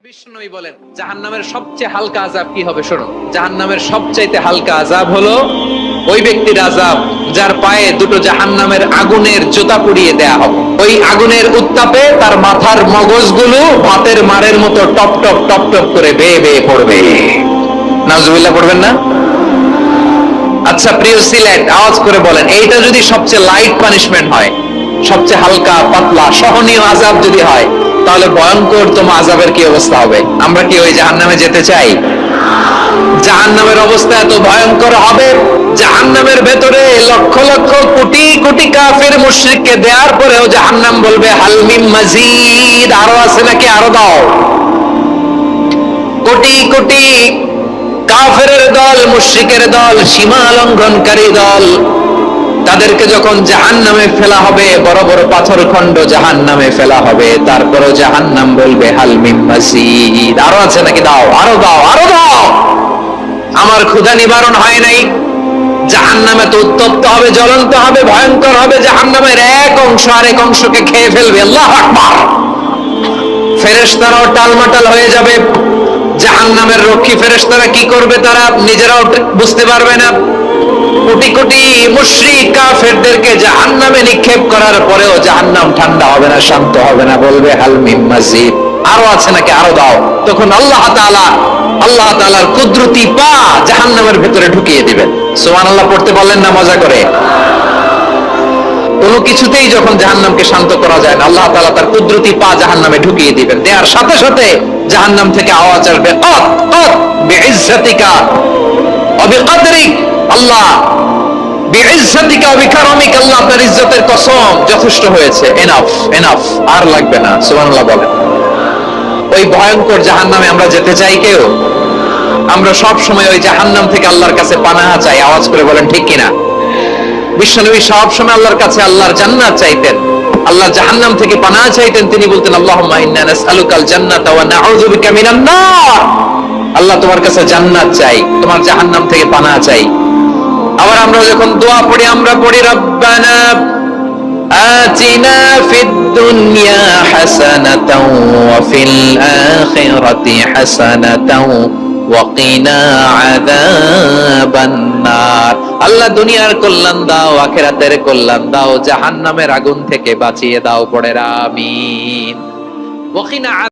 বিষ্ণুই বলেন জাহান্নামের সবচেয়ে হালকা আযাব কি হবে শোনো। জাহান্নামের সবচাইতে হালকা আযাব হলো ওই ব্যক্তির আযাব যার পায়ে দুটো জাহান্নামের আগুনের জুতা পুড়িয়ে দেয়া হবে। ওই আগুনের উত্তাপে তার মাথার মগজগুলো ভাতের মারের মতো টপ টপ টপ টপ করে বেয়ে বেয়ে পড়বে। নাউজুবিল্লাহ পড়বেন না? আচ্ছা প্রিয় সিলেট, আওয়াজ করে বলেন এইটা যদি সবচেয়ে লাইট পানিশমেন্ট হয়, সবচেয়ে হালকা পাতলা সহনীয় আযাব যদি হয়, তাহলে ভয়ঙ্কর তোমার আযাবের কি অবস্থা হবে? আমরা কি ওই জাহান্নামে যেতে চাই? জাহান্নামের অবস্থা এত ভয়ঙ্কর হবে, জাহান্নামের ভেতরে লক্ষ লক্ষ কোটি কোটি কাফের মুশরিককে দেওয়ার পরেও জাহান্নাম বলবে হাল মিন মাজিদ, আরো আছে নাকি, আরো দাও। কোটি কোটি কাফেরের দল, মুশরিকের দল, সীমা লঙ্ঘনকারী দল, তাদেরকে যখন জাহান্নামে ফেলা হবে, বড় বড় পাথর খণ্ড জাহান্নামে ফেলা হবে, তারপরও জাহান্নাম বলবে হাল মিন মাজিদ, আরো আছে নাকি, দাও, আরো দাও, আরো দাও। আমার ক্ষুধা নিবারণ হয় নাই। জাহান্নামে তো উত্তপ্ত হবে, জ্বলন্ত হবে, ভয়ঙ্কর হবে। জাহান্নামের এক অংশ আরেক অংশকে খেয়ে ফেলবে। আল্লাহু আকবার। ফেরেশতারাও টালমাটাল হয়ে যাবে। জাহান্নামের রক্ষী ফেরেশতারা কি করবে তারা নিজেরাও বুঝতে পারবে না। কোটি কোটি মুশরিক কাফেরদেরকে জাহান্নামে নিক্ষেপ করার পরেও জাহান্নাম ঠান্ডা হবে না, শান্ত হবে না, বলবে হাল মিন মাজিদ, আরো আছে নাকি, আরো দাও। তখন আল্লাহ তাআলার কুদরতি পা জাহান্নামের ভিতরে ঢুকিয়ে দিবেন। সুবহানাল্লাহ পড়তে পারলেন না মজা করে? কোনো কিছুতেই যখন জাহান্নামকে শান্ত করা যায় না, আল্লাহ তাআলা তার কুদরতি পা জাহান্নামে ঢুকিয়ে দিবেন। দেওয়ার সাথে সাথে জাহান্নাম থেকে আওয়াজ আসবে আত আত বিইজ্জাতিকা ওয়া বিকদরিক, আল্লাহ বিইজ্জাতিকা ওয়া বিকারমিকা, আল্লাহ আপনার ইজ্জতের কসম, যথেষ্ট হয়েছে, এনাফ এনাফ, আর লাগবে না। সুবহানাল্লাহ বলেন। ওই ভয়ঙ্কর জাহান্নামে আমরা যেতে চাই কেউ? আমরা সব সময় ওই জাহান্নাম থেকে আল্লাহর কাছে পানাহা চাই। আওয়াজ করে বলেন ঠিক কিনা? বিশ্বনবী সব সময় আল্লাহর কাছে আল্লাহর জান্নাত চাইতেন, আল্লাহ জাহান্নাম থেকে পানাহা চাইতেন। তিনি বলতেন আল্লাহুম্মা ইন্না নাসআলুকাল জান্নাতা ওয়া নাউযু বিকা মিনান নার, আল্লাহ তোমার কাছে জান্নাত চাই, তোমার জাহান্নাম থেকে পানাহা চাই। আবার আমরা যখন দোয়া পড়ি, আমরা পড়ি রব্বানা আতিনা ফিদ দুনিয়া হাসানাতাও ওয়া ফিল আখিরাতি হাসানাতাও ওয়া কিনা আযাবান নার, আল্লাহ দুনিয়ার কল্যাণ দাও, আখিরাতের কল্যাণ দাও, জাহান্নামের আগুন থেকে বাঁচিয়ে দাও। পড়ে আমিন। ওয়া কিনা